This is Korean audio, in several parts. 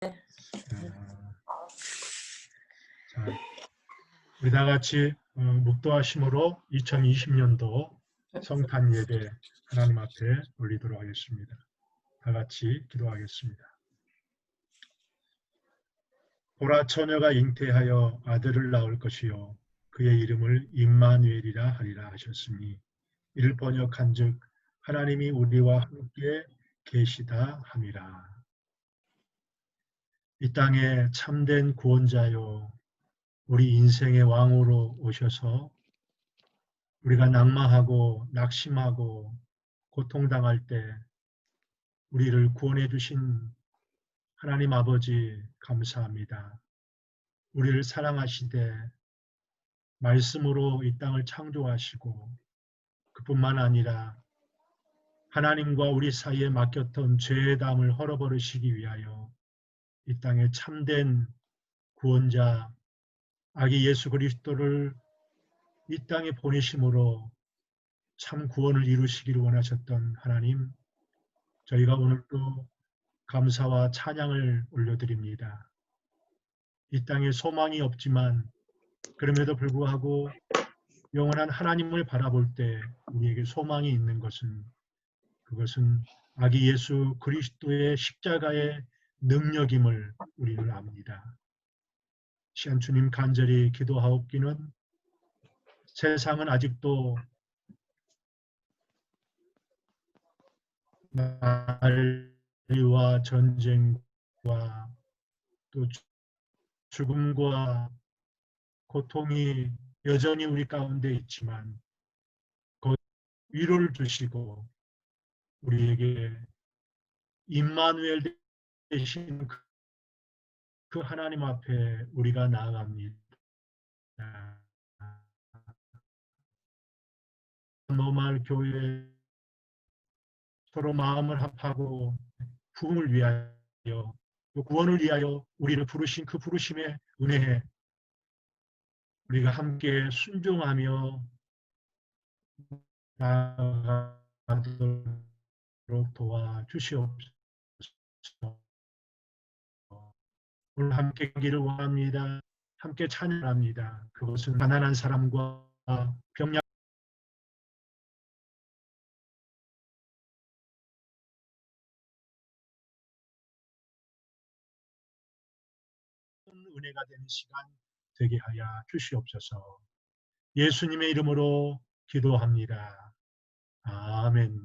자, 우리 다 같이 묵도하심으로 2020년도 성탄 예배 하나님 앞에 올리도록 하겠습니다. 다 같이 기도하겠습니다. 보라 처녀가 잉태하여 아들을 낳을 것이요 그의 이름을 임마누엘이라 하리라 하셨으니 이를 번역한즉 하나님이 우리와 함께 계시다 함이라. 이 땅에 참된 구원자요 우리 인생의 왕으로 오셔서 우리가 낙망하고 낙심하고 고통당할 때 우리를 구원해 주신 하나님 아버지 감사합니다. 우리를 사랑하시되 말씀으로 이 땅을 창조하시고 그뿐만 아니라 하나님과 우리 사이에 맡겼던 죄의 담을 헐어버리시기 위하여 이 땅에 참된 구원자 아기 예수 그리스도를 이 땅에 보내심으로 참 구원을 이루시기를 원하셨던 하나님, 저희가 오늘도 감사와 찬양을 올려드립니다. 이 땅에 소망이 없지만 그럼에도 불구하고 영원한 하나님을 바라볼 때 우리에게 소망이 있는 것은 그것은 아기 예수 그리스도의 십자가의 능력임을 우리는 압니다. 시한 주님 간절히 기도하옵기는 세상은 아직도 난리와 전쟁과 또 죽음과 고통이 여전히 우리 가운데 있지만 그 위로를 주시고 우리에게 임마누엘 되신 그 하나님 앞에 우리가 나아갑니다. 노말 교회 서로 마음을 합하고 부흥을 위하여 또 구원을 위하여 우리를 부르신 그 부르심의 은혜에 우리가 함께 순종하며 나아가도록 도와주시옵소서. 오늘 함께 가기를 원합니다. 함께 찬양합니다. 그것은 가난한 사람과 병약 은혜가 되는 시간 되게 하여 주시옵소서. 예수님의 이름으로 기도합니다. 아멘.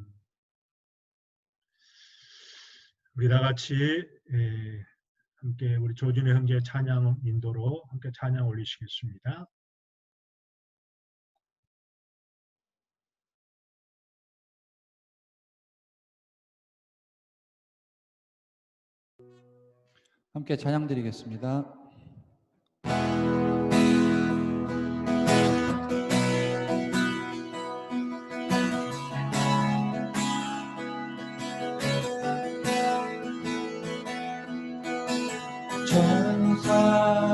우리 다 같이 함께 우리 조준의 형제 찬양 인도로 함께 찬양 올리시겠습니다. 함께 찬양 드리겠습니다.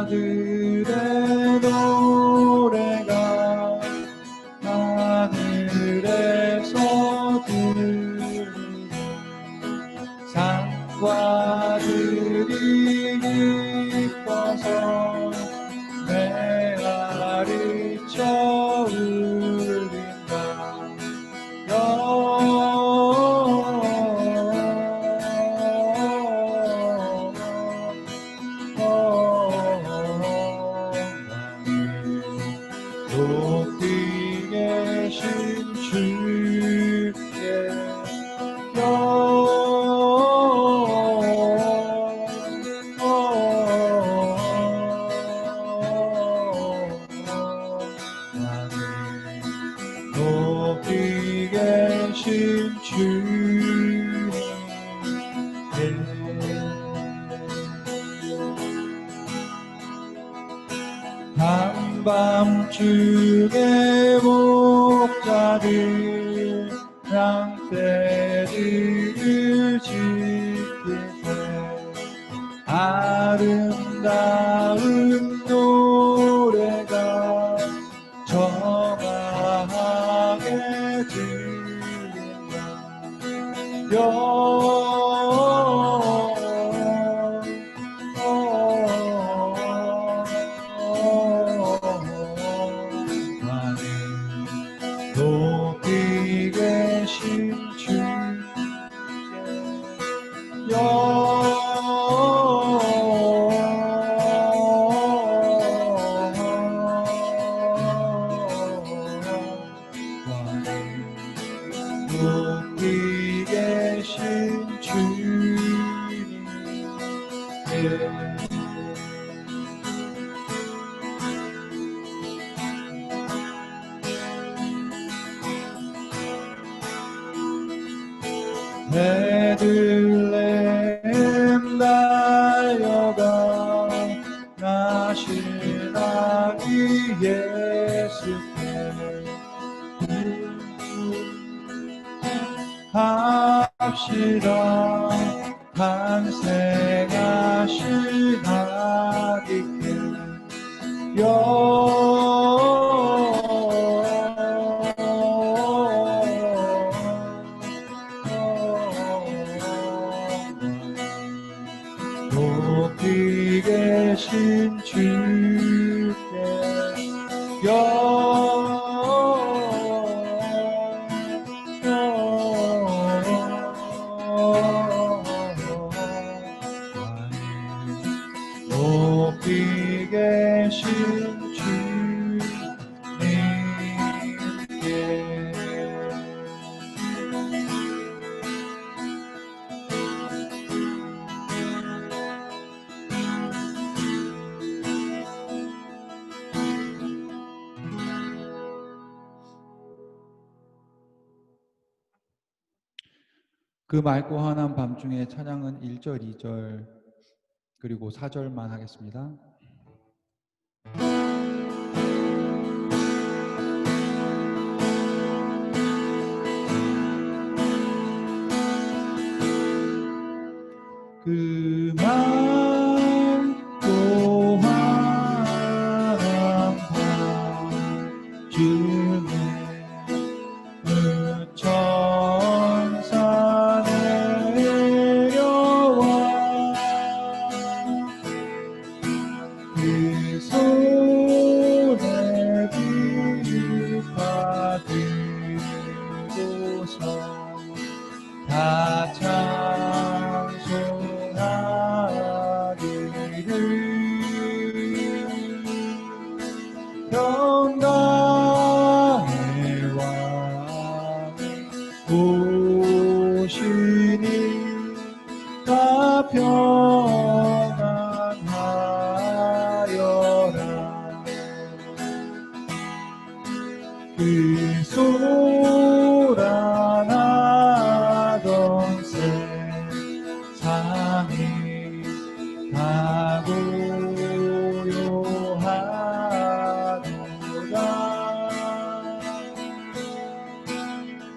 천사들의 노래가 하늘에서 들리니 산과 들이 기뻐서 메아리쳐 울린다. 높이 계신 주께 높이 계신 주님께 한밤중에 목자들 양떼들을 지키세 아름다운 노래가 정하게 들린다. 베들레헴 달려가 나신 아기 예수께 합시다. 탄생하신 아기께 높이 계신 주께 높이 계신 주님께 그 맑고 환한 밤중에 찬양은 1절, 2절 그리고 4절만 하겠습니다. 그 맑고 환한 밤중에 그 천사 내려와 그 손에 빛 받으고서 다 평강의 왕 오시니 다 평안하여라. 그 소란하던 세상이 다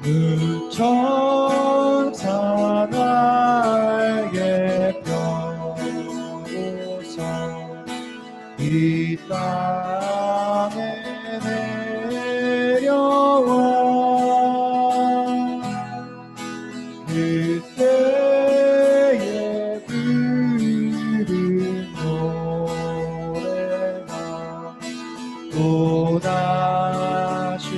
그 천사 나에게 펴고서 이 땅에 내려와 그때에 부른 노래가 또다시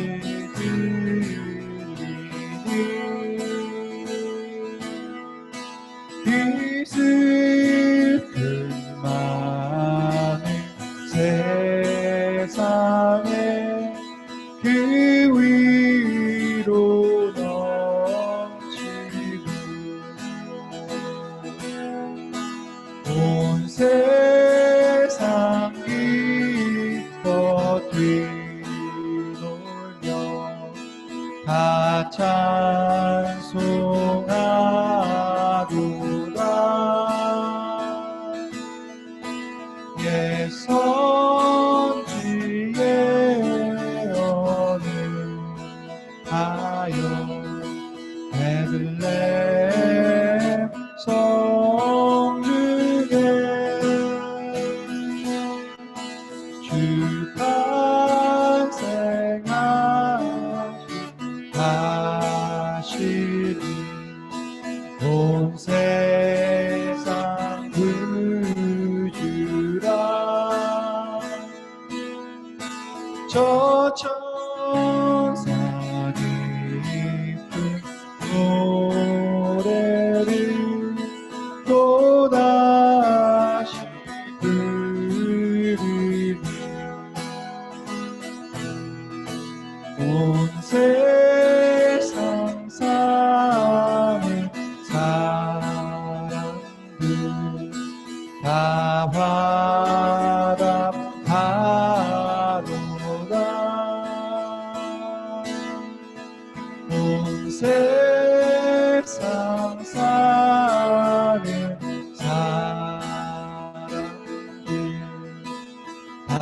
이 슬픈 많은 세상에 그 위로 넘치고 온 세상 기뻐 뛰놀며 다 찬송하도다. 옛 선지에 어느 하여 베들레헴 성중에 주 탄생하시니 온 세상 구주라. 저 천사 깊은 노래를 또다시 부르니 온 세상 사는 사람들 다 화답하도다. 온 세상 사는 사람들 다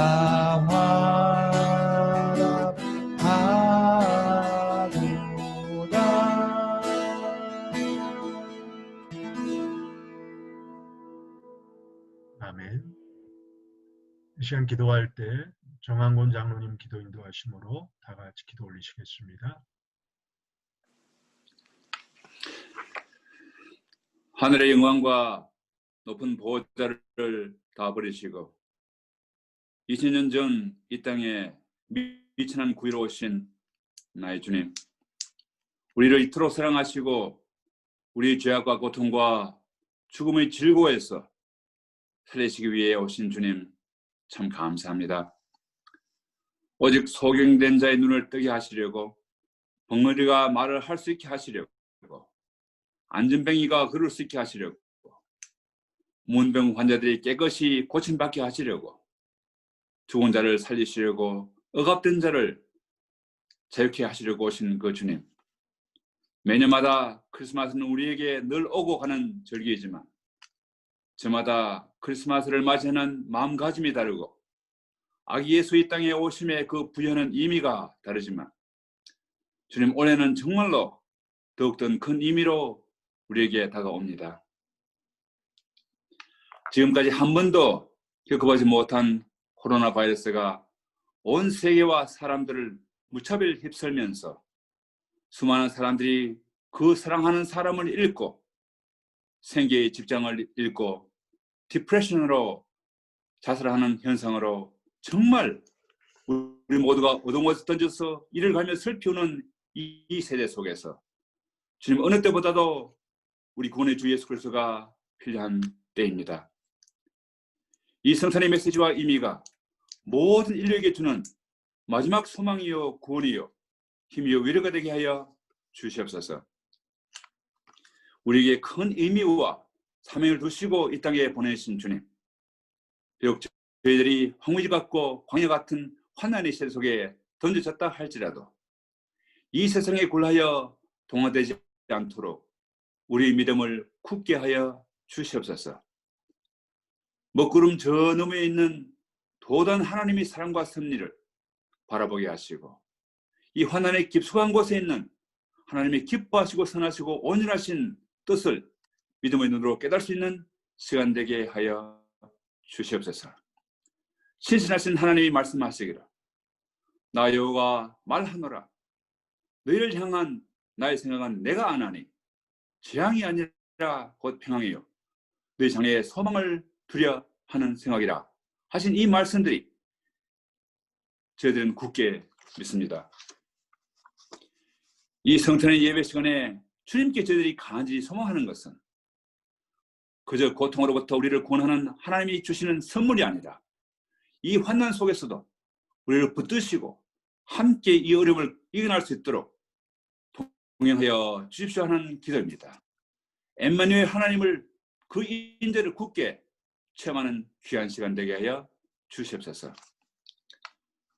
화답하도다. 아멘. 이 시간 기도할 때 정한곤 장로님 기도 인도하심으로 다 같이 기도 올리시겠습니다. 하늘의 영광과 높은 보호자를 다 버리시고 2000년 전 이 땅에 미천한 구유로 오신 나의 주님, 우리를 이토록 사랑하시고 우리의 죄악과 고통과 죽음의 즐거워에서 살리시기 위해 오신 주님, 참 감사합니다. 오직 소경된 자의 눈을 뜨게 하시려고, 벙어리가 말을 할 수 있게 하시려고, 안전뱅이가 걸을 수 있게 하시려고, 문병 환자들이 깨끗이 고침받게 하시려고, 죽은 자를 살리시려고, 억압된 자를 자유케 하시려고 오신 그 주님, 매년마다 크리스마스는 우리에게 늘 오고 가는 절기이지만 저마다 크리스마스를 맞이하는 마음가짐이 다르고 아기 예수 이 땅에 오심의 그 부여하는 의미가 다르지만 주님, 올해는 정말로 더욱더 큰 의미로 우리에게 다가옵니다. 지금까지 한 번도 겪어보지 못한 코로나 바이러스가 온 세계와 사람들을 무차별 휩쓸면서 수많은 사람들이 그 사랑하는 사람을 잃고 생계의 직장을 잃고 디프레션으로 자살하는 현상으로 정말 우리 모두가 어둠에서 던져서 이를 가며 슬피우는 이 세대 속에서 주님, 어느 때보다도 우리 구원의 주 예수 그리스도가 필요한 때입니다. 이 성탄의 메시지와 의미가 모든 인류에게 주는 마지막 소망이요 구원이요 힘이요 위로가 되게 하여 주시옵소서. 우리에게 큰 의미와 사명을 두시고 이 땅에 보내신 주님, 비록 저희들이 황무지 같고 광야 같은 환난의 시대 속에 던져졌다 할지라도 이 세상에 굴하여 동화되지 않도록 우리의 믿음을 굳게 하여 주시옵소서. 먹구름 저 너머에 있는 도단 하나님의 사랑과 섭리를 바라보게 하시고 이 환난의 깊숙한 곳에 있는 하나님의 기뻐하시고 선하시고 온전하신 뜻을 믿음의 눈으로 깨달을 수 있는 시간 되게 하여 주시옵소서. 신실하신 하나님이 말씀하시기를 나 여호와가 말하노라 너희를 향한 나의 생각은 내가 아나니 재앙이 아니라 곧 평강이요 너희 장래에 소망을 두려 하는 생각이라 하신 이 말씀들이 저희들은 굳게 믿습니다. 이 성탄의 예배 시간에 주님께 저희들이 간절히 소망하는 것은 그저 고통으로부터 우리를 구원하는 하나님이 주시는 선물이 아니라 이 환난 속에서도 우리를 붙드시고 함께 이 어려움을 이겨낼 수 있도록 동행하여 주십시오 하는 기도입니다. 엠마누엘 하나님을 그 인재를 굳게 체험하는 귀한 시간 되게 하여 주시옵소서.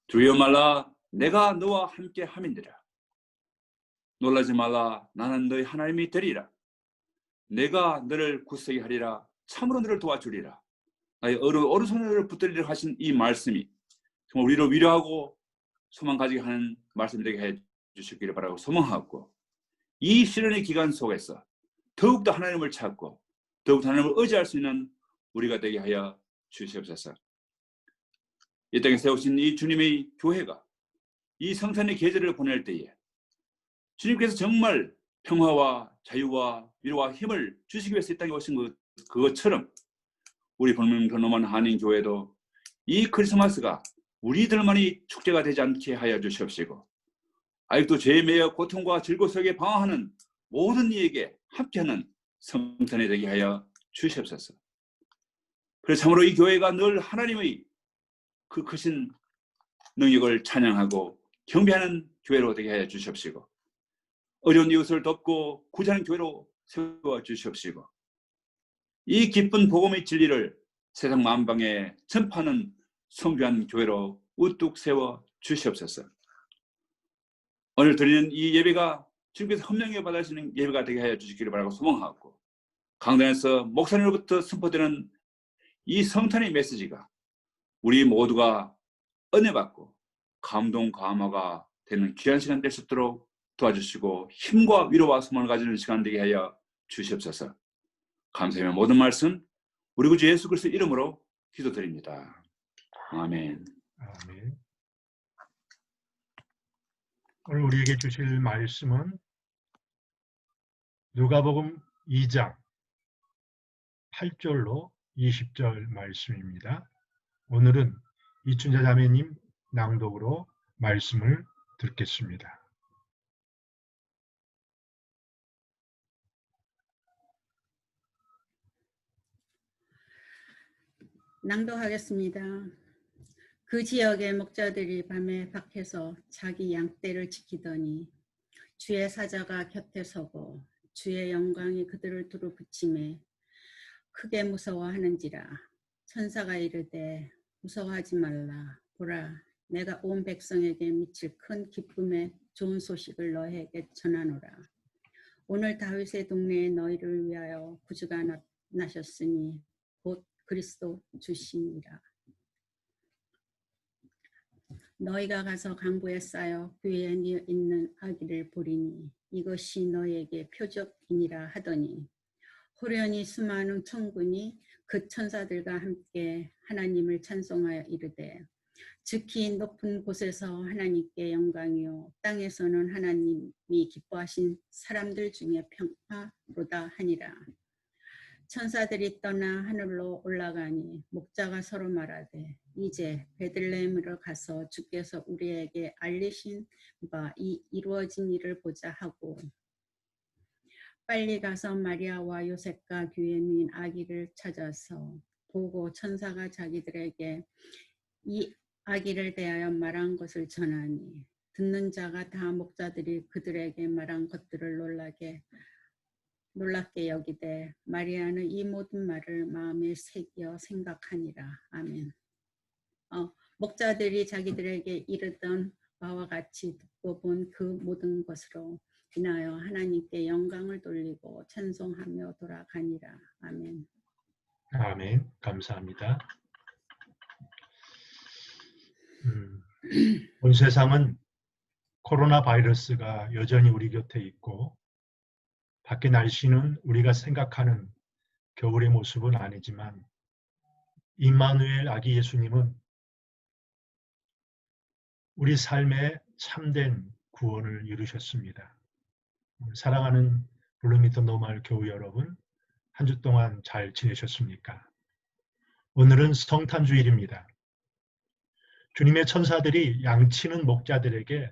두려워 말라 내가 너와 함께 함인지라 놀라지 말라 나는 너희 하나님이 되리라 내가 너를 굳세게 하리라 참으로 너를 도와주리라 나의 오른손을 붙들리라 하신 이 말씀이 정말 우리를 위로하고 소망 가지게 하는 말씀 되게 해 주시기를 바라고 소망하고 이 시련의 기간 속에서 더욱더 하나님을 찾고 더욱더 하나님을 의지할 수 있는 우리가 되게 하여 주시옵소서. 이 땅에 세우신 이 주님의 교회가 이 성탄의 계절을 보낼 때에 주님께서 정말 평화와 자유와 위로와 힘을 주시기 위해서 이 땅에 오신 그것처럼 우리 본문교노만 한인교회도 이 크리스마스가 우리들만이 축제가 되지 않게 하여 주시옵시고 아직도 죄에 매여 고통과 즐거움 속에 방황하는 모든 이에게 함께하는 성탄이 되게 하여 주시옵소서. 그래서 참으로 이 교회가 늘 하나님의 그 크신 능력을 찬양하고 경배하는 교회로 되게 하여 주시옵시고 어려운 이웃을 돕고 구제하는 교회로 세워 주시옵시고 이 기쁜 복음의 진리를 세상 만방에 전파하는 성교한 교회로 우뚝 세워 주시옵소서. 오늘 드리는 이 예배가 주님께서 헌명해 받으시는 예배가 되게 하여 주시기를 바라고 소망하고, 강단에서 목사님으로부터 선포되는 이 성탄의 메시지가 우리 모두가 은혜받고 감동 감화가 되는 귀한 시간 될 수 있도록 도와주시고, 힘과 위로와 소망을 가지는 시간 되게 하여 주시옵소서. 감사하며 모든 말씀 우리 구주 예수 그리스도의 이름으로 기도드립니다. 아멘. 아멘. 오늘 우리에게 주실 말씀은 누가복음 2장 8절로 20절 말씀입니다. 오늘은 이춘자 자매님 낭독으로 말씀을 듣겠습니다. 낭독하겠습니다. 그 지역의 목자들이 밤에 밖에서 자기 양떼를 지키더니 주의 사자가 곁에 서고 주의 영광이 그들을 두루 비치매 크게 무서워하는지라. 천사가 이르되 무서워하지 말라. 보라, 내가 온 백성에게 미칠 큰 기쁨의 좋은 소식을 너희에게 전하노라. 오늘 다윗의 동네에 너희를 위하여 구주가 나셨으니 곧 그리스도 주시니라. 너희가 가서 강보에 쌓여 귀에 있는 아기를 보리니 이것이 너희에게 표적이니라 하더니, 호련히 수많은 천군이 그 천사들과 함께 하나님을 찬송하여 이르되, 즉히 높은 곳에서 하나님께 영광이요 땅에서는 하나님이 기뻐하신 사람들 중에 평화로다 하니라. 천사들이 떠나 하늘로 올라가니 목자가 서로 말하되, 이제 베들레헴으로 가서 주께서 우리에게 알리신 바 이 이루어진 일을 보자 하고, 빨리 가서 마리아와 요셉과 귀에 있는 아기를 찾아서 보고 천사가 자기들에게 이 아기를 대하여 말한 것을 전하니, 듣는 자가 다 목자들이 그들에게 말한 것들을 놀랍게 여기되 마리아는 이 모든 말을 마음에 새겨 생각하니라. 아멘. 목자들이 자기들에게 이르던 바와 같이 듣고 본 그 모든 것으로 인하여 하나님께 영광을 돌리고 찬송하며 돌아가니라. 아멘. 아멘. 감사합니다. 온 세상은 코로나 바이러스가 여전히 우리 곁에 있고, 밖의 날씨는 우리가 생각하는 겨울의 모습은 아니지만, 임마누엘 아기 예수님은 우리 삶에 참된 구원을 이루셨습니다. 사랑하는 블루미터 노말 교우 여러분, 한 주 동안 잘 지내셨습니까? 오늘은 성탄주일입니다. 주님의 천사들이 양치는 목자들에게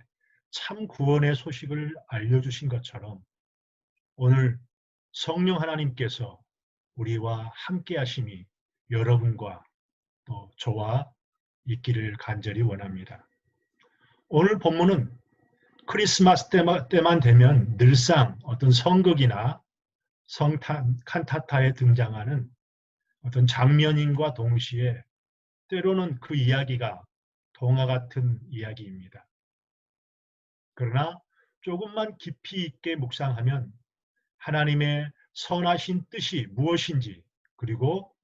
참 구원의 소식을 알려주신 것처럼, 오늘 성령 하나님께서 우리와 함께 하심이 여러분과 또 저와 있기를 간절히 원합니다. 오늘 본문은 크리스마스 때만 되면 늘상 어떤 성극이나 성탄 칸타타에 등장하는 어떤 장면인과 동시에 때로는 그 이야기가 동화 같은 이야기입니다. 그러나 조금만 깊이 있게 묵상하면 하나님의 선하신 뜻이 무엇인지, 그리고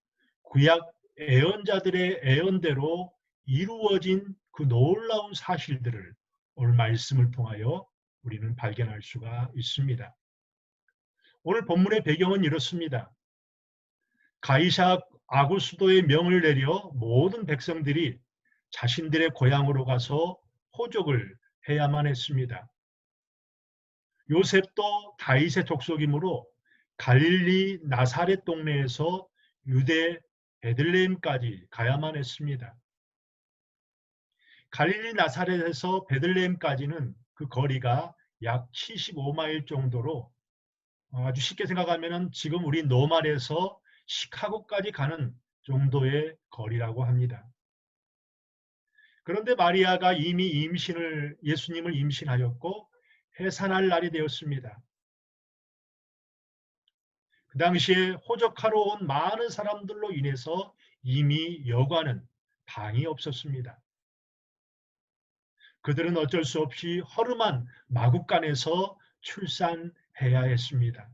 구약 애언자들의 애언대로 이루어진 그 놀라운 사실들을 오늘 말씀을 통하여 우리는 발견할 수가 있습니다. 오늘 본문의 배경은 이렇습니다. 가이사 아구스도의 명을 내려 모든 백성들이 자신들의 고향으로 가서 호적을 해야만 했습니다. 요셉도 다윗의 족속이므로 갈릴리 나사렛 동네에서 유대 베들레헴까지 가야만 했습니다. 갈릴리 나사렛에서 베들레헴까지는 그 거리가 약 75마일 정도로, 아주 쉽게 생각하면 지금 우리 노말에서 시카고까지 가는 정도의 거리라고 합니다. 그런데 마리아가 이미 예수님을 임신하였고 해산할 날이 되었습니다. 그 당시에 호적하러 온 많은 사람들로 인해서 이미 여과는 방이 없었습니다. 그들은 어쩔 수 없이 허름한 마국간에서 출산해야 했습니다.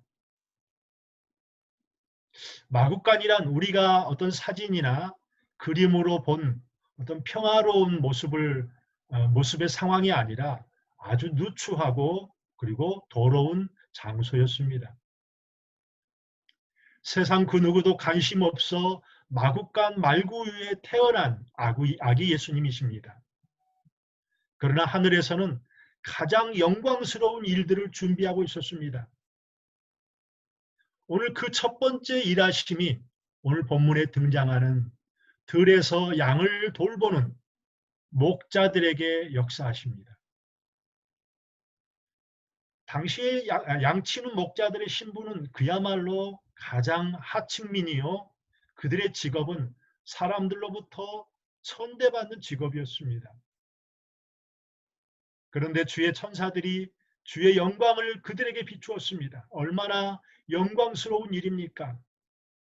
마국간이란 우리가 어떤 사진이나 그림으로 본 어떤 평화로운 모습의 상황이 아니라 아주 누추하고 그리고 더러운 장소였습니다. 세상 그 누구도 관심 없어 마국간 말구 위에 태어난 아기 예수님이십니다. 그러나 하늘에서는 가장 영광스러운 일들을 준비하고 있었습니다. 오늘 그 첫 번째 일하심이 오늘 본문에 등장하는 들에서 양을 돌보는 목자들에게 역사하십니다. 당시에 양치는 목자들의 신분은 그야말로 가장 하층민이요. 그들의 직업은 사람들로부터 천대받는 직업이었습니다. 그런데 주의 천사들이 주의 영광을 그들에게 비추었습니다. 얼마나 영광스러운 일입니까?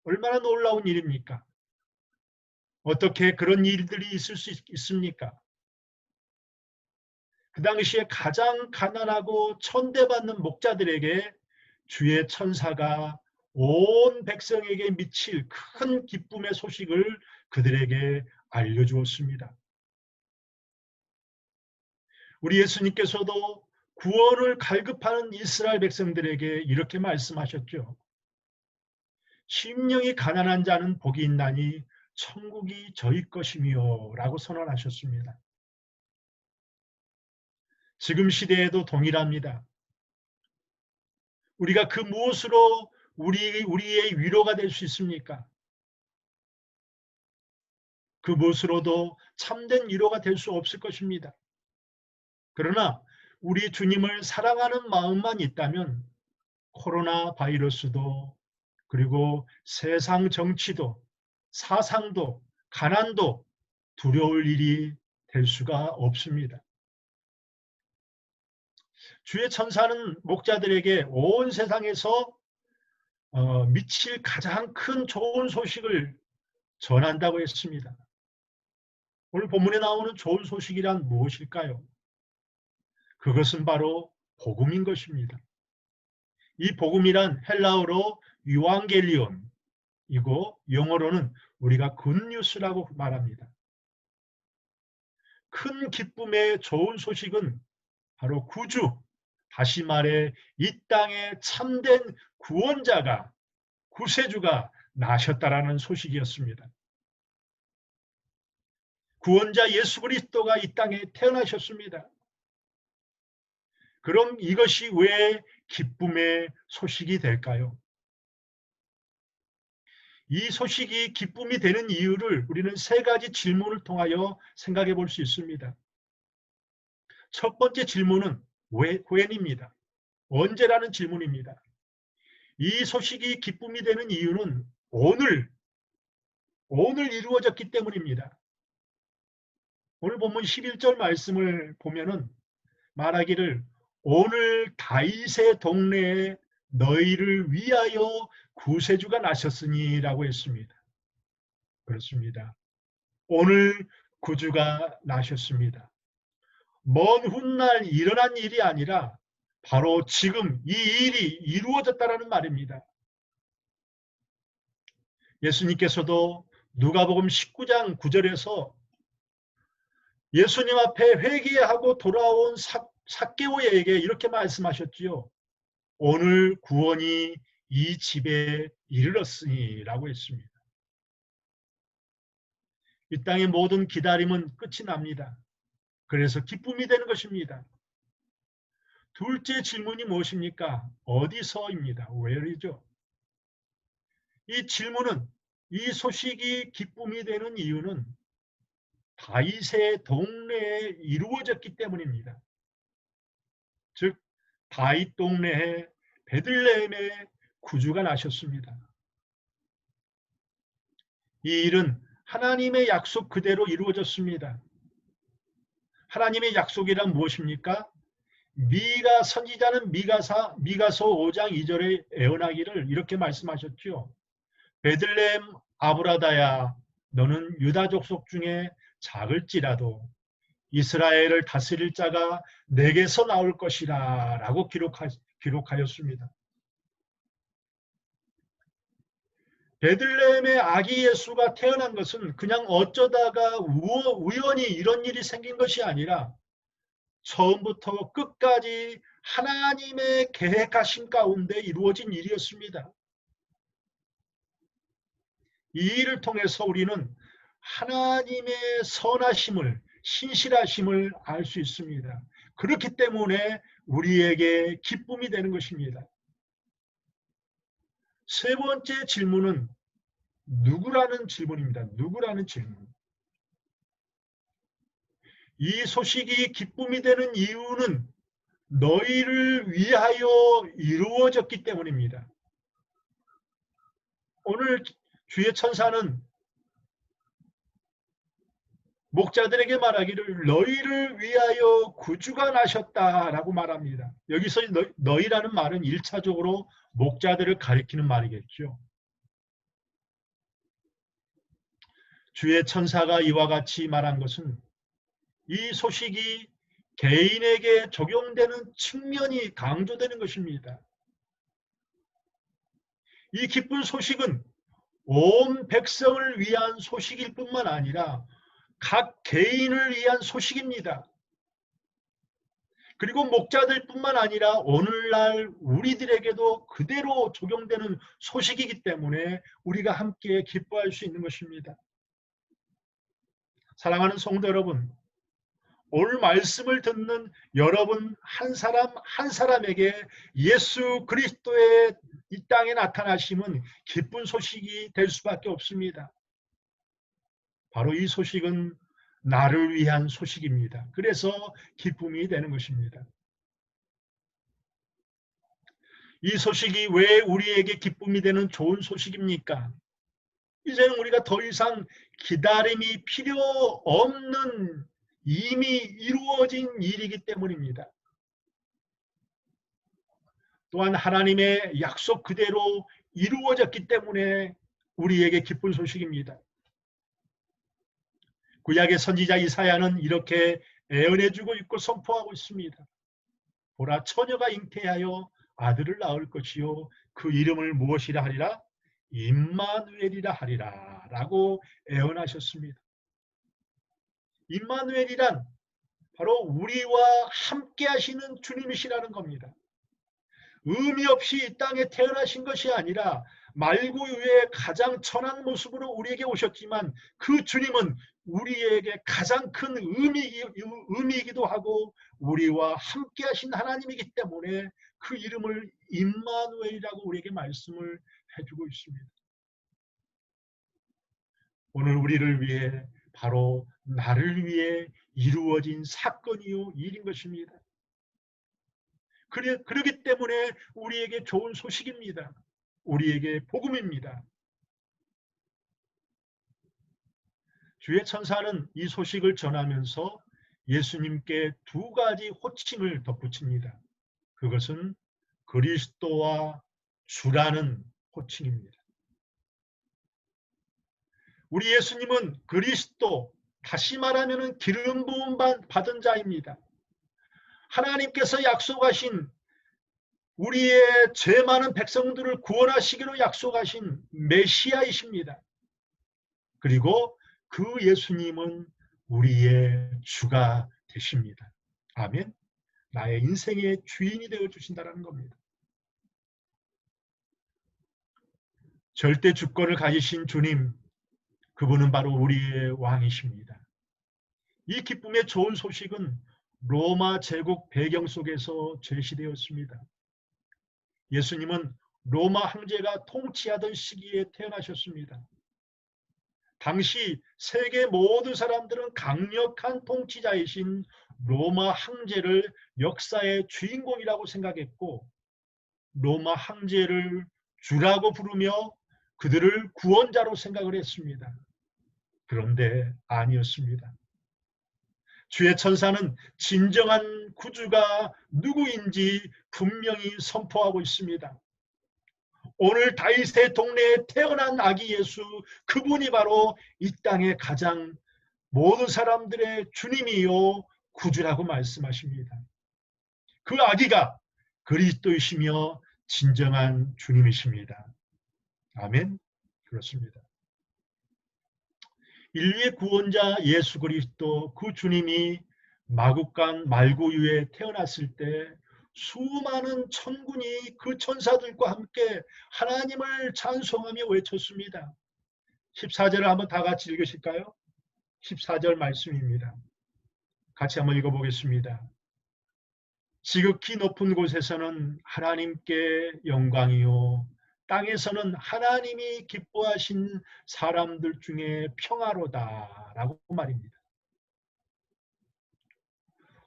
얼마나 놀라운 일입니까? 어떻게 그런 일들이 있을 수 있습니까? 그 당시에 가장 가난하고 천대받는 목자들에게 주의 천사가 온 백성에게 미칠 큰 기쁨의 소식을 그들에게 알려주었습니다. 우리 예수님께서도 구원을 갈급하는 이스라엘 백성들에게 이렇게 말씀하셨죠. 심령이 가난한 자는 복이 있나니 천국이 저희 것이며 라고 선언하셨습니다. 지금 시대에도 동일합니다. 우리가 그 무엇으로 우리의 위로가 될 수 있습니까? 그 무엇으로도 참된 위로가 될 수 없을 것입니다. 그러나 우리 주님을 사랑하는 마음만 있다면 코로나 바이러스도 그리고 세상 정치도 사상도 가난도 두려울 일이 될 수가 없습니다. 주의 천사는 목자들에게 온 세상에서 미칠 가장 큰 좋은 소식을 전한다고 했습니다. 오늘 본문에 나오는 좋은 소식이란 무엇일까요? 그것은 바로 복음인 것입니다. 이 복음이란 헬라어로 유앙겔리온이고 영어로는 우리가 굿뉴스라고 말합니다. 큰 기쁨의 좋은 소식은 바로 구주, 다시 말해 이 땅에 참된 구원자가, 구세주가 나셨다라는 소식이었습니다. 구원자 예수 그리스도가 이 땅에 태어나셨습니다. 그럼 이것이 왜 기쁨의 소식이 될까요? 이 소식이 기쁨이 되는 이유를 우리는 세 가지 질문을 통하여 생각해 볼 수 있습니다. 첫 번째 질문은 when입니다. 언제라는 질문입니다. 이 소식이 기쁨이 되는 이유는 오늘 이루어졌기 때문입니다. 오늘 본문 11절 말씀을 보면은 말하기를 오늘 다윗의 동네에 너희를 위하여 구세주가 나셨으니라고 했습니다. 그렇습니다. 오늘 구주가 나셨습니다. 먼 훗날 일어난 일이 아니라 바로 지금 이 일이 이루어졌다라는 말입니다. 예수님께서도 누가복음 19장 9절에서 예수님 앞에 회개하고 돌아온 삭개오에게 이렇게 말씀하셨지요. 오늘 구원이 이 집에 이르렀으니 라고 했습니다. 이 땅의 모든 기다림은 끝이 납니다. 그래서 기쁨이 되는 것입니다. 둘째 질문이 무엇입니까? 어디서입니다. where이죠. 이 질문은 이 소식이 기쁨이 되는 이유는 다윗의 동네에 이루어졌기 때문입니다. 즉 다윗 동네에 베들레헴에 구주가 나셨습니다. 이 일은 하나님의 약속 그대로 이루어졌습니다. 하나님의 약속이란 무엇입니까? 선지자는 미가서 5장 2절에 애언하기를 이렇게 말씀하셨죠. 베들레헴 아브라다야 너는 유다 족속 중에 작을지라도 이스라엘을 다스릴 자가 내게서 나올 것이라 라고 기록하였습니다. 베들레헴의 아기 예수가 태어난 것은 그냥 어쩌다가 우연히 이런 일이 생긴 것이 아니라 처음부터 끝까지 하나님의 계획하심 가운데 이루어진 일이었습니다. 이 일을 통해서 우리는 하나님의 선하심을, 신실하심을 알 수 있습니다. 그렇기 때문에 우리에게 기쁨이 되는 것입니다. 세 번째 질문은 누구라는 질문입니다. 누구라는 질문. 이 소식이 기쁨이 되는 이유는 너희를 위하여 이루어졌기 때문입니다. 오늘 주의 천사는 목자들에게 말하기를 너희를 위하여 구주가 나셨다라고 말합니다. 여기서 너희라는 말은 1차적으로 목자들을 가리키는 말이겠죠. 주의 천사가 이와 같이 말한 것은 이 소식이 개인에게 적용되는 측면이 강조되는 것입니다. 이 기쁜 소식은 온 백성을 위한 소식일 뿐만 아니라 각 개인을 위한 소식입니다. 그리고 목자들뿐만 아니라 오늘날 우리들에게도 그대로 적용되는 소식이기 때문에 우리가 함께 기뻐할 수 있는 것입니다. 사랑하는 성도 여러분, 오늘 말씀을 듣는 여러분 한 사람 한 사람에게 예수 그리스도의 이 땅에 나타나심은 기쁜 소식이 될 수밖에 없습니다. 바로 이 소식은 나를 위한 소식입니다. 그래서 기쁨이 되는 것입니다. 이 소식이 왜 우리에게 기쁨이 되는 좋은 소식입니까? 이제는 우리가 더 이상 기다림이 필요 없는 이미 이루어진 일이기 때문입니다. 또한 하나님의 약속 그대로 이루어졌기 때문에 우리에게 기쁜 소식입니다. 구약의 선지자 이사야는 이렇게 애언해주고 있고 선포하고 있습니다. 보라, 처녀가 잉태하여 아들을 낳을 것이요 그 이름을 무엇이라 하리라? 임마누엘이라 하리라 라고 애언하셨습니다. 임마누엘이란 바로 우리와 함께 하시는 주님이시라는 겁니다. 의미 없이 이 땅에 태어나신 것이 아니라 말고 위에 가장 천한 모습으로 우리에게 오셨지만 그 주님은 우리에게 가장 큰 의미이기도 하고 우리와 함께 하신 하나님이기 때문에 그 이름을 임마누엘이라고 우리에게 말씀을 해주고 있습니다. 오늘 우리를 위해 바로 나를 위해 이루어진 사건이요 일인 것입니다. 그렇기 때문에 우리에게 좋은 소식입니다. 우리에게 복음입니다. 주의 천사는 이 소식을 전하면서 예수님께 두 가지 호칭을 덧붙입니다. 그것은 그리스도와 주라는 호칭입니다. 우리 예수님은 그리스도, 다시 말하면 기름 부음 받은 자입니다. 하나님께서 약속하신 우리의 죄 많은 백성들을 구원하시기로 약속하신 메시아이십니다. 그리고 그 예수님은 우리의 주가 되십니다. 아멘. 나의 인생의 주인이 되어 주신다는 겁니다. 절대 주권을 가지신 주님, 그분은 바로 우리의 왕이십니다. 이 기쁨의 좋은 소식은 로마 제국 배경 속에서 제시되었습니다. 예수님은 로마 황제가 통치하던 시기에 태어나셨습니다. 당시 세계 모든 사람들은 강력한 통치자이신 로마 황제를 역사의 주인공이라고 생각했고 로마 황제를 주라고 부르며 그들을 구원자로 생각을 했습니다. 그런데 아니었습니다. 주의 천사는 진정한 구주가 누구인지 분명히 선포하고 있습니다. 오늘 다윗의 동네에 태어난 아기 예수, 그분이 바로 이 땅의 가장 모든 사람들의 주님이요 구주라고 말씀하십니다. 그 아기가 그리스도이시며 진정한 주님이십니다. 아멘. 그렇습니다. 인류의 구원자 예수 그리스도 그 주님이 마국간 말구유에 태어났을 때 수많은 천군이 그 천사들과 함께 하나님을 찬송하며 외쳤습니다. 14절을 한번 다 같이 읽으실까요? 14절 말씀입니다. 같이 한번 읽어보겠습니다. 지극히 높은 곳에서는 하나님께 영광이요 땅에서는 하나님이 기뻐하신 사람들 중에 평화로다 라고 말입니다.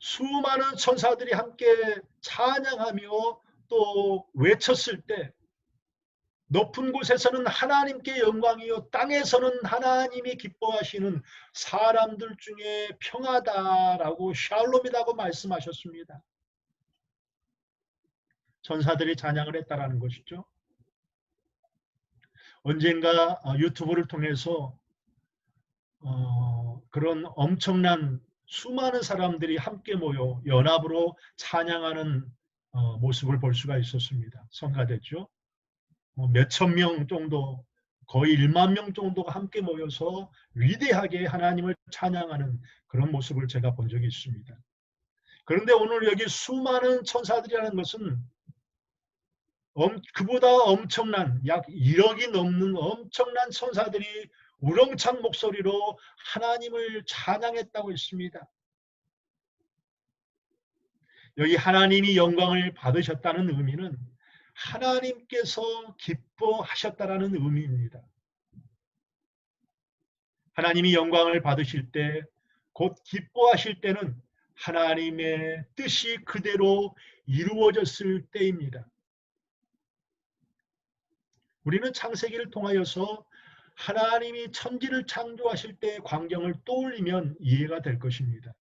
수많은 천사들이 함께 찬양하며 또 외쳤을 때 높은 곳에서는 하나님께 영광이요 땅에서는 하나님이 기뻐하시는 사람들 중에 평화다라고 샬롬이라고 말씀하셨습니다. 천사들이 찬양을 했다라는 것이죠. 언젠가 유튜브를 통해서 그런 엄청난 수많은 사람들이 함께 모여 연합으로 찬양하는 모습을 볼 수가 있었습니다. 성가됐죠. 몇천 명 정도, 거의 1만 명 정도가 함께 모여서 위대하게 하나님을 찬양하는 그런 모습을 제가 본 적이 있습니다. 그런데 오늘 여기 수많은 천사들이라는 것은 그보다 엄청난 약 1억이 넘는 엄청난 천사들이 우렁찬 목소리로 하나님을 찬양했다고 했습니다. 여기 하나님이 영광을 받으셨다는 의미는 하나님께서 기뻐하셨다라는 의미입니다. 하나님이 영광을 받으실 때, 곧 기뻐하실 때는 하나님의 뜻이 그대로 이루어졌을 때입니다. 우리는 창세기를 통하여서 하나님이 천지를 창조하실 때의 광경을 떠올리면 이해가 될 것입니다.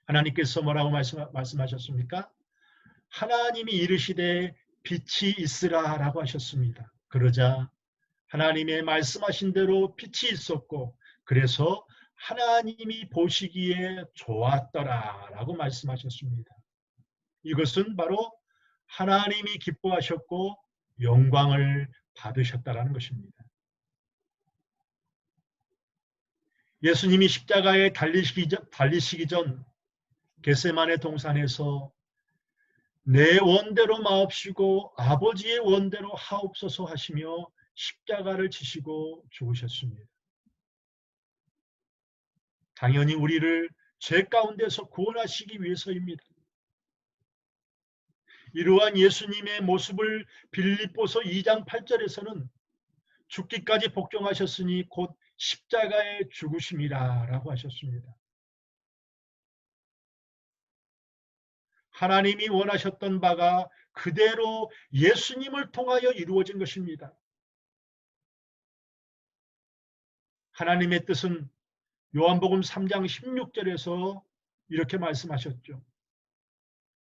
하나님께서 뭐라고 말씀하셨습니까? 하나님이 이르시되 빛이 있으라 라고 하셨습니다. 그러자 하나님의 말씀하신 대로 빛이 있었고 그래서 하나님이 보시기에 좋았더라 라고 말씀하셨습니다. 이것은 바로 하나님이 기뻐하셨고 영광을 받으셨다라는 것입니다. 예수님이 십자가에 달리시기 전 겟세마네 동산에서 내 원대로 마옵시고 아버지의 원대로 하옵소서 하시며 십자가를 지시고 죽으셨습니다. 당연히 우리를 죄 가운데서 구원하시기 위해서입니다. 이러한 예수님의 모습을 빌립보서 2장 8절에서는 죽기까지 복종하셨으니 곧 십자가에 죽으심이라 라고 하셨습니다. 하나님이 원하셨던 바가 그대로 예수님을 통하여 이루어진 것입니다. 하나님의 뜻은 요한복음 3장 16절에서 이렇게 말씀하셨죠.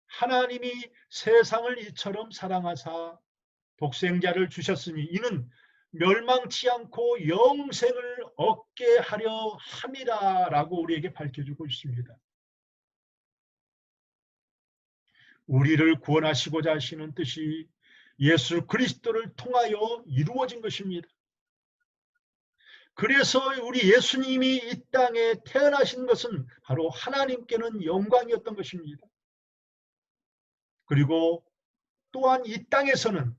하나님이 세상을 이처럼 사랑하사 독생자를 주셨으니 이는 멸망치 않고 영생을 얻게 하려 함이라 라고 우리에게 밝혀주고 있습니다. 우리를 구원하시고자 하시는 뜻이 예수 그리스도를 통하여 이루어진 것입니다. 그래서 우리 예수님이 이 땅에 태어나신 것은 바로 하나님께는 영광이었던 것입니다. 그리고 또한 이 땅에서는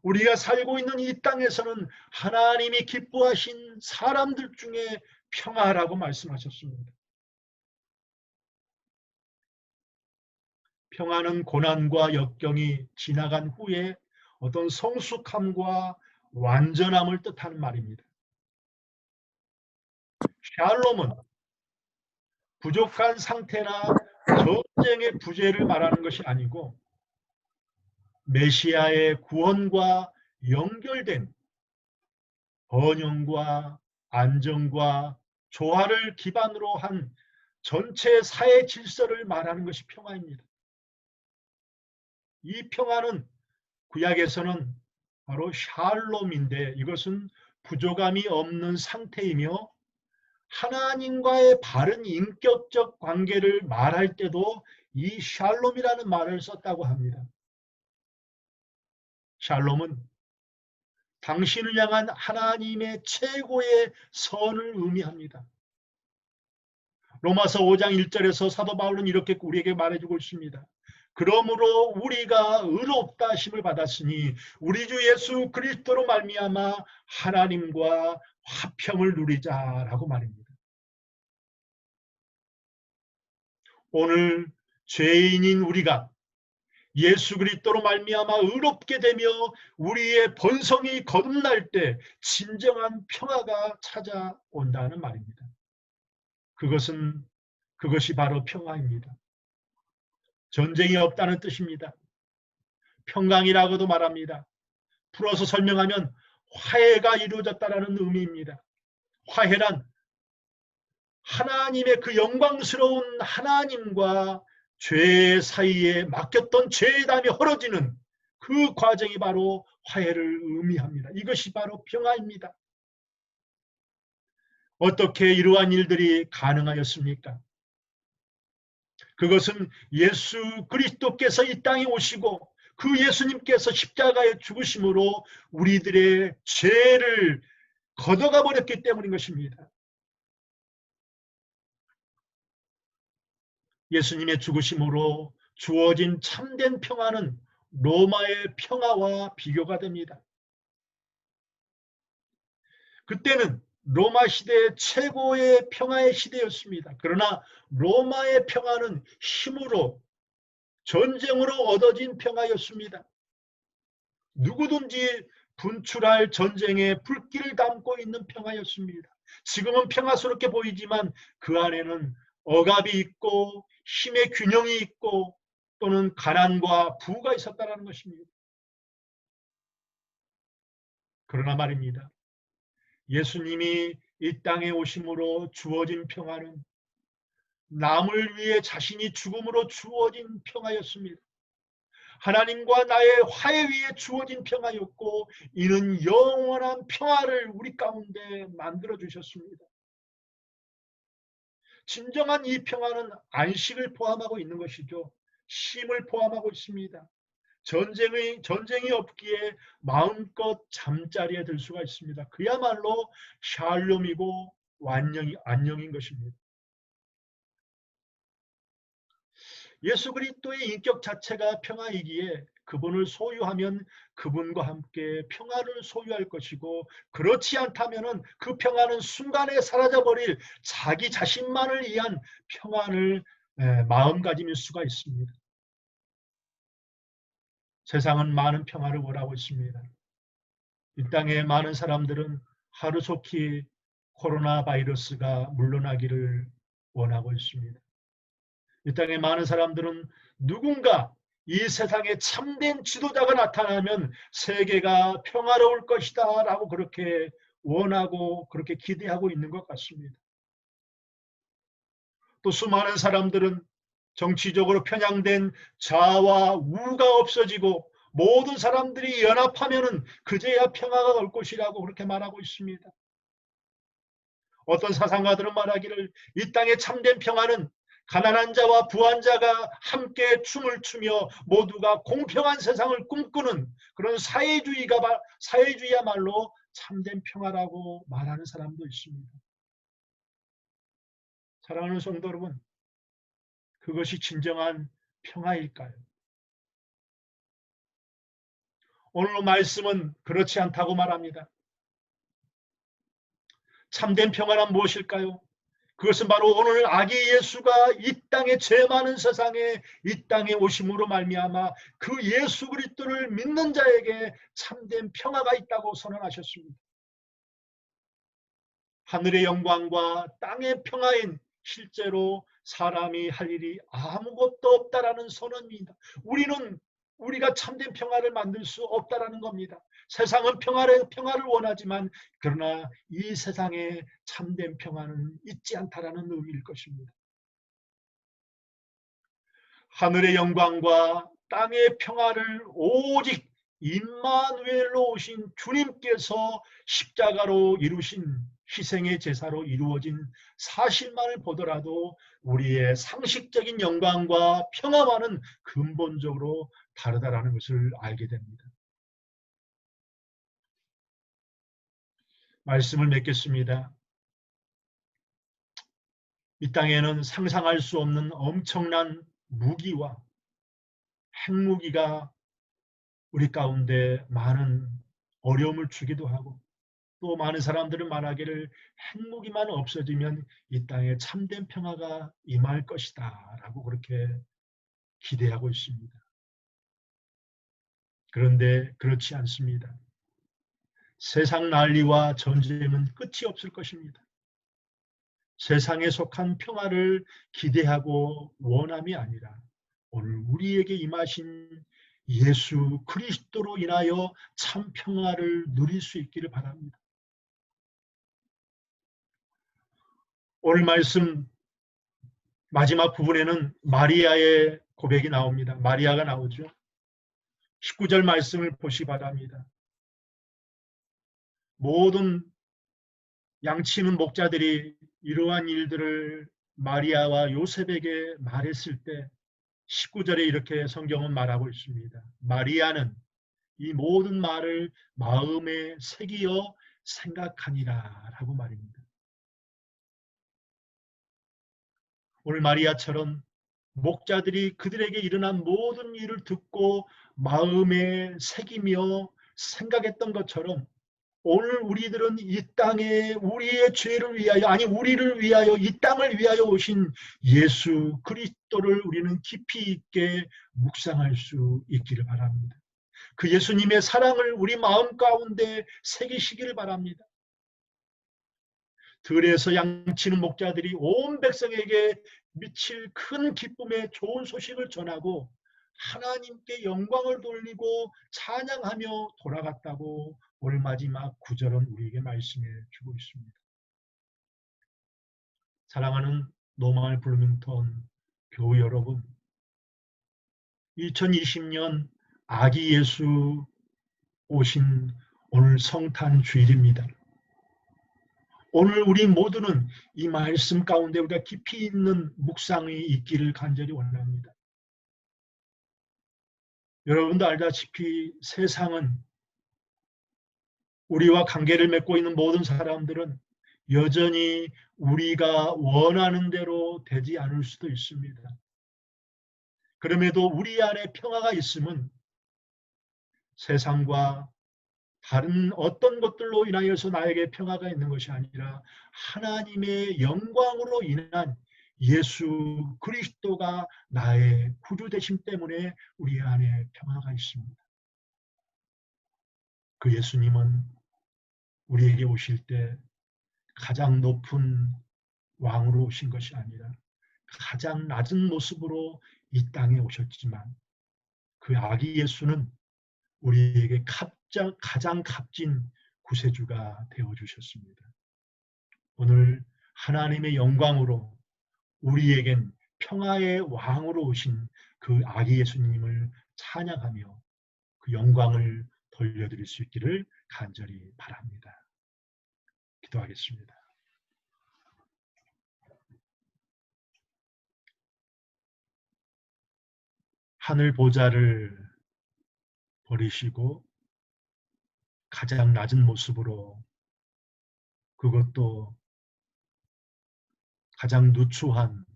우리가 살고 있는 이 땅에서는 하나님이 기뻐하신 사람들 중에 평화라고 말씀하셨습니다. 평화는 고난과 역경이 지나간 후에 어떤 성숙함과 완전함을 뜻하는 말입니다. 샬롬은 부족한 상태나 전쟁의 부재를 말하는 것이 아니고 메시아의 구원과 연결된 번영과 안정과 조화를 기반으로 한 전체 사회 질서를 말하는 것이 평화입니다. 이 평화는 구약에서는 바로 샬롬인데 이것은 부족함이 없는 상태이며 하나님과의 바른 인격적 관계를 말할 때도 이 샬롬이라는 말을 썼다고 합니다. 샬롬은 당신을 향한 하나님의 최고의 선을 의미합니다. 로마서 5장 1절에서 사도 바울은 이렇게 우리에게 말해주고 있습니다. 그러므로 우리가 의롭다 하심을 받았으니 우리 주 예수 그리스도로 말미암아 하나님과 화평을 누리자라고 말입니다. 오늘 죄인인 우리가 예수 그리스도로 말미암아 의롭게 되며 우리의 본성이 거듭날 때 진정한 평화가 찾아온다는 말입니다. 그것이 바로 평화입니다. 전쟁이 없다는 뜻입니다. 평강이라고도 말합니다. 풀어서 설명하면 화해가 이루어졌다는 의미입니다. 화해란 하나님의 그 영광스러운 하나님과 죄 사이에 맡겼던 죄의 담이 헐어지는 그 과정이 바로 화해를 의미합니다. 이것이 바로 평화입니다. 어떻게 이러한 일들이 가능하였습니까? 그것은 예수 그리스도께서 이 땅에 오시고 그 예수님께서 십자가에 죽으심으로 우리들의 죄를 걷어가 버렸기 때문인 것입니다. 예수님의 죽으심으로 주어진 참된 평화는 로마의 평화와 비교가 됩니다. 그때는 로마 시대의 최고의 평화의 시대였습니다. 그러나 로마의 평화는 힘으로 전쟁으로 얻어진 평화였습니다. 누구든지 분출할 전쟁에 불길을 담고 있는 평화였습니다. 지금은 평화스럽게 보이지만 그 안에는 억압이 있고 힘의 균형이 있고 또는 가난과 부가 있었다는 것입니다. 그러나 말입니다. 예수님이 이 땅에 오심으로 주어진 평화는 남을 위해 자신이 죽음으로 주어진 평화였습니다. 하나님과 나의 화해 위에 주어진 평화였고 이는 영원한 평화를 우리 가운데 만들어 주셨습니다. 진정한 이 평화는 안식을 포함하고 있는 것이죠. 쉼을 포함하고 있습니다. 전쟁이 없기에 마음껏 잠자리에 들 수가 있습니다. 그야말로 샬롬이고 안녕인 것입니다. 예수 그리스도의 인격 자체가 평화이기에 그분을 소유하면 그분과 함께 평화를 소유할 것이고 그렇지 않다면 그 평화는 순간에 사라져버릴 자기 자신만을 위한 평안을 마음가짐일 수가 있습니다. 세상은 많은 평화를 원하고 있습니다. 이 땅의 많은 사람들은 하루속히 코로나 바이러스가 물러나기를 원하고 있습니다. 이 땅의 많은 사람들은 누군가 이 세상에 참된 지도자가 나타나면 세계가 평화로울 것이다 라고 그렇게 원하고 그렇게 기대하고 있는 것 같습니다. 또 수많은 사람들은 정치적으로 편향된 좌와 우가 없어지고 모든 사람들이 연합하면은 그제야 평화가 올 것이라고 그렇게 말하고 있습니다. 어떤 사상가들은 말하기를 이 땅의 참된 평화는 가난한 자와 부한 자가 함께 춤을 추며 모두가 공평한 세상을 꿈꾸는 그런 사회주의야말로 참된 평화라고 말하는 사람도 있습니다. 사랑하는 성도 여러분, 그것이 진정한 평화일까요? 오늘 말씀은 그렇지 않다고 말합니다. 참된 평화란 무엇일까요? 그것은 바로 오늘 아기 예수가 이 땅에 죄 많은 세상에 이 땅에 오심으로 말미암아 그 예수 그리스도를 믿는 자에게 참된 평화가 있다고 선언하셨습니다. 하늘의 영광과 땅의 평화인 실제로 사람이 할 일이 아무것도 없다라는 선언입니다. 우리가 참된 평화를 만들 수 없다라는 겁니다. 세상은 평화를 원하지만 그러나 이 세상에 참된 평화는 있지 않다라는 의미일 것입니다. 하늘의 영광과 땅의 평화를 오직 임마누엘로 오신 주님께서 십자가로 이루신 희생의 제사로 이루어진 사실만을 보더라도 우리의 상식적인 영광과 평화와는 근본적으로 다르다라는 것을 알게 됩니다. 말씀을 맺겠습니다. 이 땅에는 상상할 수 없는 엄청난 무기와 핵무기가 우리 가운데 많은 어려움을 주기도 하고, 또 많은 사람들은 말하기를 핵무기만 없어지면 이 땅에 참된 평화가 임할 것이다 라고 그렇게 기대하고 있습니다. 그런데 그렇지 않습니다. 세상 난리와 전쟁은 끝이 없을 것입니다. 세상에 속한 평화를 기대하고 원함이 아니라 오늘 우리에게 임하신 예수 그리스도로 인하여 참 평화를 누릴 수 있기를 바랍니다. 오늘 말씀 마지막 부분에는 마리아의 고백이 나옵니다. 마리아가 나오죠. 19절 말씀을 보시기 바랍니다. 모든 양치는 목자들이 이러한 일들을 마리아와 요셉에게 말했을 때 19절에 이렇게 성경은 말하고 있습니다. 마리아는 이 모든 말을 마음에 새기어 생각하니라 라고 말입니다. 오늘 마리아처럼 목자들이 그들에게 일어난 모든 일을 듣고 마음에 새기며 생각했던 것처럼 오늘 우리들은 이 땅에 우리의 죄를 위하여, 아니 우리를 위하여, 이 땅을 위하여 오신 예수 그리스도를 우리는 깊이 있게 묵상할 수 있기를 바랍니다. 그 예수님의 사랑을 우리 마음 가운데 새기시기를 바랍니다. 들에서 양치는 목자들이 온 백성에게 미칠 큰 기쁨의 좋은 소식을 전하고 하나님께 영광을 돌리고 찬양하며 돌아갔다고 오늘 마지막 9절은 우리에게 말씀해 주고 있습니다. 사랑하는 노말 블루밍턴 교우 여러분, 2020년 아기 예수 오신 오늘 성탄 주일입니다. 오늘 우리 모두는 이 말씀 가운데 우리가 깊이 있는 묵상이 있기를 간절히 원합니다. 여러분도 알다시피 세상은 우리와 관계를 맺고 있는 모든 사람들은 여전히 우리가 원하는 대로 되지 않을 수도 있습니다. 그럼에도 우리 안에 평화가 있으면 세상과 다른 어떤 것들로 인하여서 나에게 평화가 있는 것이 아니라 하나님의 영광으로 인한 예수 그리스도가 나의 구주 되심 때문에 우리 안에 평화가 있습니다. 그 예수님은 우리에게 오실 때 가장 높은 왕으로 오신 것이 아니라 가장 낮은 모습으로 이 땅에 오셨지만 그 아기 예수는 우리에게 가장 값진 구세주가 되어주셨습니다. 오늘 하나님의 영광으로 우리에겐 평화의 왕으로 오신 그 아기 예수님을 찬양하며 그 영광을 돌려드릴 수 있기를 간절히 바랍니다. 기도하겠습니다. 하늘 보좌를 버리시고 가장 낮은 모습으로, 그것도 가장 누추한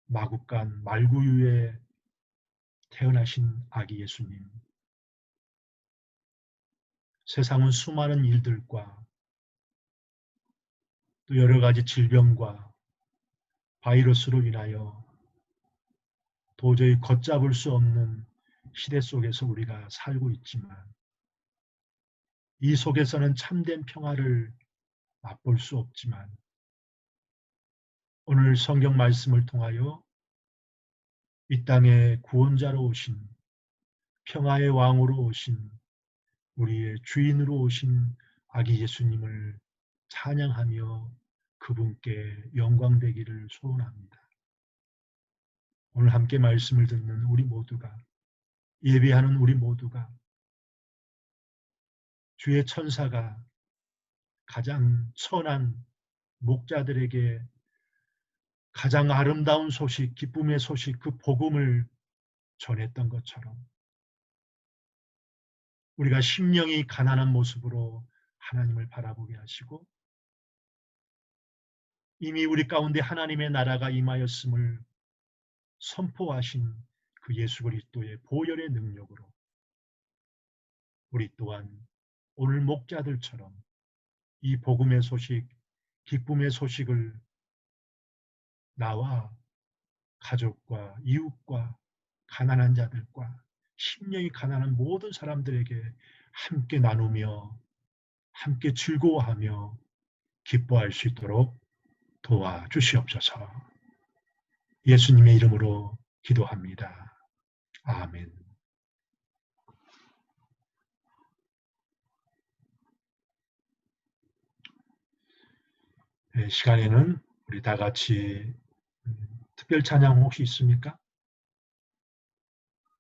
마국간 말구유에 태어나신 아기 예수님. 세상은 수많은 일들과 또 여러 가지 질병과 바이러스로 인하여 도저히 걷잡을 수 없는 시대 속에서 우리가 살고 있지만 이 속에서는 참된 평화를 맛볼 수 없지만 오늘 성경 말씀을 통하여 이 땅에 구원자로 오신, 평화의 왕으로 오신, 우리의 주인으로 오신 아기 예수님을 찬양하며 그분께 영광 되기를 소원합니다. 오늘 함께 말씀을 듣는 우리 모두가 예배하는 우리 모두가 주의 천사가 가장 선한 목자들에게 가장 아름다운 소식, 기쁨의 소식, 그 복음을 전했던 것처럼 우리가 심령이 가난한 모습으로 하나님을 바라보게 하시고 이미 우리 가운데 하나님의 나라가 임하였음을 선포하신 그 예수 그리스도의 보혈의 능력으로 우리 또한 오늘 목자들처럼 이 복음의 소식, 기쁨의 소식을 나와 가족과 이웃과 가난한 자들과 심령이 가난한 모든 사람들에게 함께 나누며 함께 즐거워하며 기뻐할 수 있도록 도와주시옵소서. 예수님의 이름으로 기도합니다. 아멘. 네, 시간에는 우리 다 같이 특별 찬양 혹시 있습니까?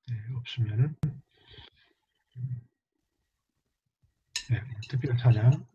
네, 없으면은 네, 특별 찬양.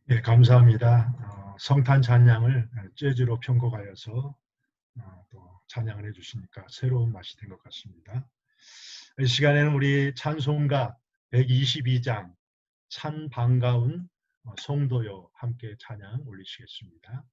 네, 감사합니다. 성탄 찬양을 재즈로 편곡하여서 또 찬양을 해주시니까 새로운 맛이 된 것 같습니다. 이 시간에는 우리 찬송가 122장 참 반가운 성도여 함께 찬양 올리시겠습니다.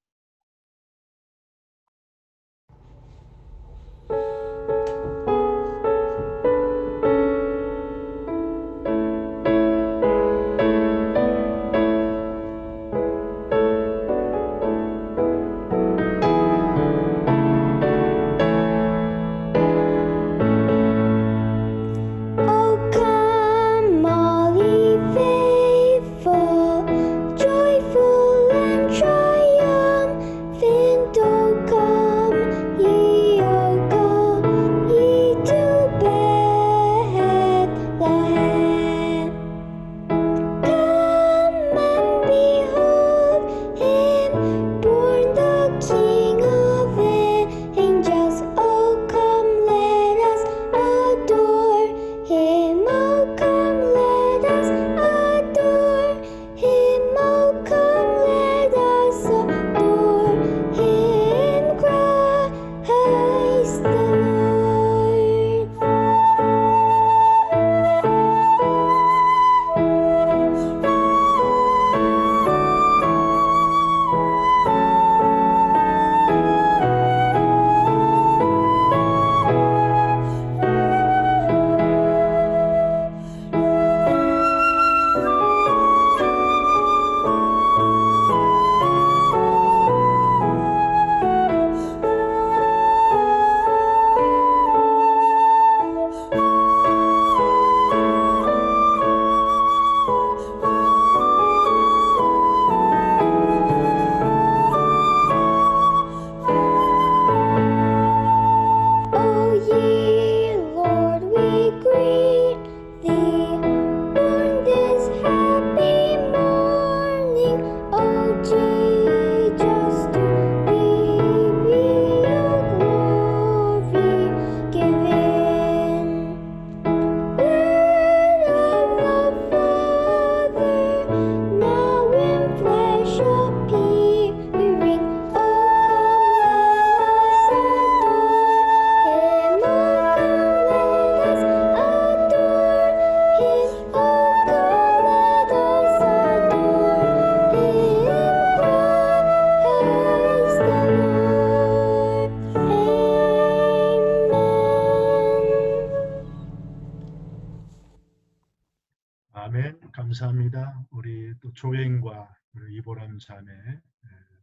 아멘. 감사합니다. 우리 또 조행과 우리 이보람 자매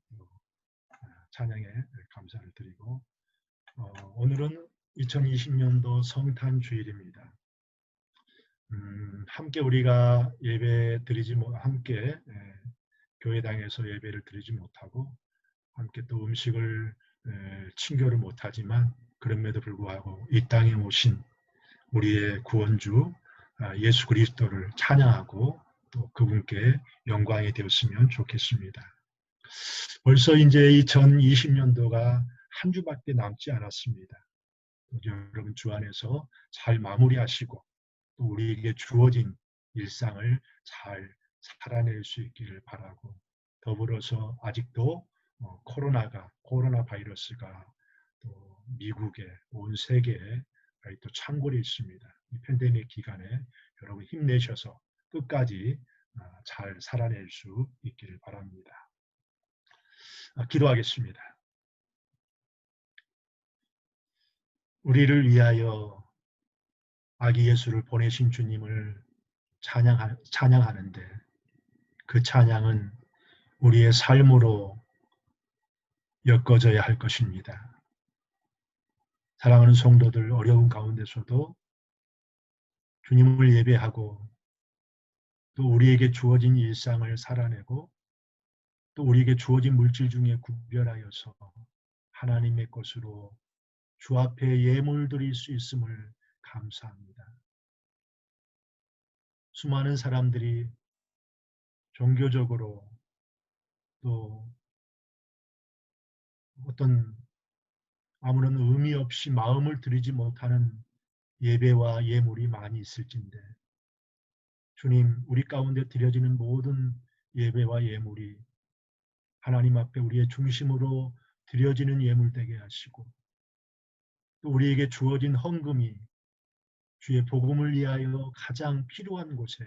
또 찬양에 감사를 드리고 오늘은 2020년도 성탄 주일입니다. 함께 우리가 예배 드리지 함께 교회당에서 예배를 드리지 못하고 함께 또 음식을 친교를 못하지만 그럼에도 불구하고 이 땅에 오신 우리의 구원주 예수 그리스도를 찬양하고 또 그분께 영광이 되었으면 좋겠습니다. 벌써 이제 2020년도가 한 주밖에 남지 않았습니다. 여러분 주 안에서 잘 마무리하시고 또 우리에게 주어진 일상을 잘 살아낼 수 있기를 바라고 더불어서 아직도 코로나 바이러스가 또 미국에 온 세계에 또 창궐해 있습니다. 이 팬데믹 기간에 여러분 힘내셔서 끝까지 잘 살아낼 수 있기를 바랍니다. 기도하겠습니다. 우리를 위하여 아기 예수를 보내신 주님을 찬양하는데 그 찬양은 우리의 삶으로 엮어져야 할 것입니다. 사랑하는 성도들, 어려운 가운데서도 주님을 예배하고 또 우리에게 주어진 일상을 살아내고 또 우리에게 주어진 물질 중에 구별하여서 하나님의 것으로 주 앞에 예물 드릴 수 있음을 감사합니다. 수많은 사람들이 종교적으로 또 어떤 아무런 의미 없이 마음을 들이지 못하는 예배와 예물이 많이 있을진데 주님, 우리 가운데 드려지는 모든 예배와 예물이 하나님 앞에 우리의 중심으로 드려지는 예물 되게 하시고 또 우리에게 주어진 헌금이 주의 복음을 위하여 가장 필요한 곳에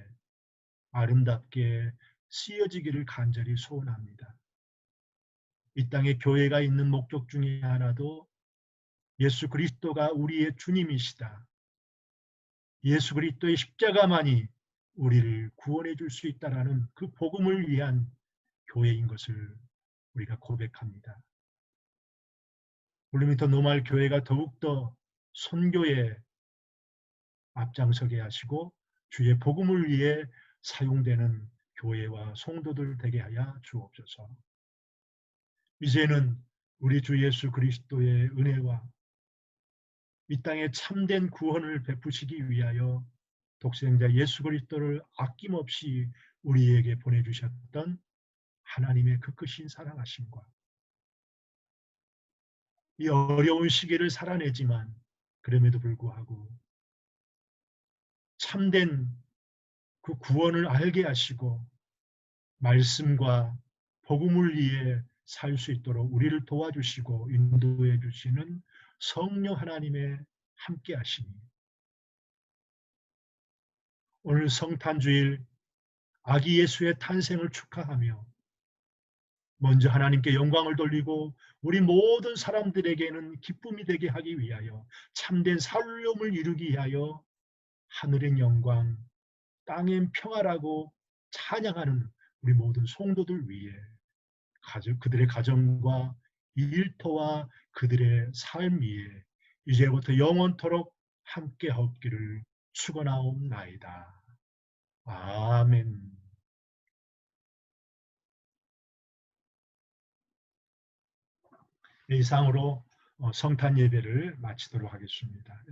아름답게 쓰여지기를 간절히 소원합니다. 이 땅에 교회가 있는 목적 중에 하나도 예수 그리스도가 우리의 주님이시다. 예수 그리스도의 십자가만이 우리를 구원해 줄 수 있다라는 그 복음을 위한 교회인 것을 우리가 고백합니다. 블루민턴 노말 교회가 더욱더 선교에 앞장서게 하시고 주의 복음을 위해 사용되는 교회와 성도들 되게 하여 주옵소서. 이제는 우리 주 예수 그리스도의 은혜와 이 땅에 참된 구원을 베푸시기 위하여 독생자 예수 그리스도를 아낌없이 우리에게 보내주셨던 하나님의 그 크신 사랑하심과 이 어려운 시기를 살아내지만 그럼에도 불구하고 참된 그 구원을 알게 하시고 말씀과 복음을 위해 살 수 있도록 우리를 도와주시고 인도해 주시는 성령 하나님의 함께 하심이 오늘 성탄주일 아기 예수의 탄생을 축하하며 먼저 하나님께 영광을 돌리고 우리 모든 사람들에게는 기쁨이 되게 하기 위하여 참된 살림을 이루기 위하여 하늘의 영광, 땅엔 평화라고 찬양하는 우리 모든 성도들 위해 그들의 가정과 일터와 그들의 삶 위에 이제부터 영원토록 함께 없기를 축원하옵나이다. 아멘. 이상으로 성탄 예배를 마치도록 하겠습니다.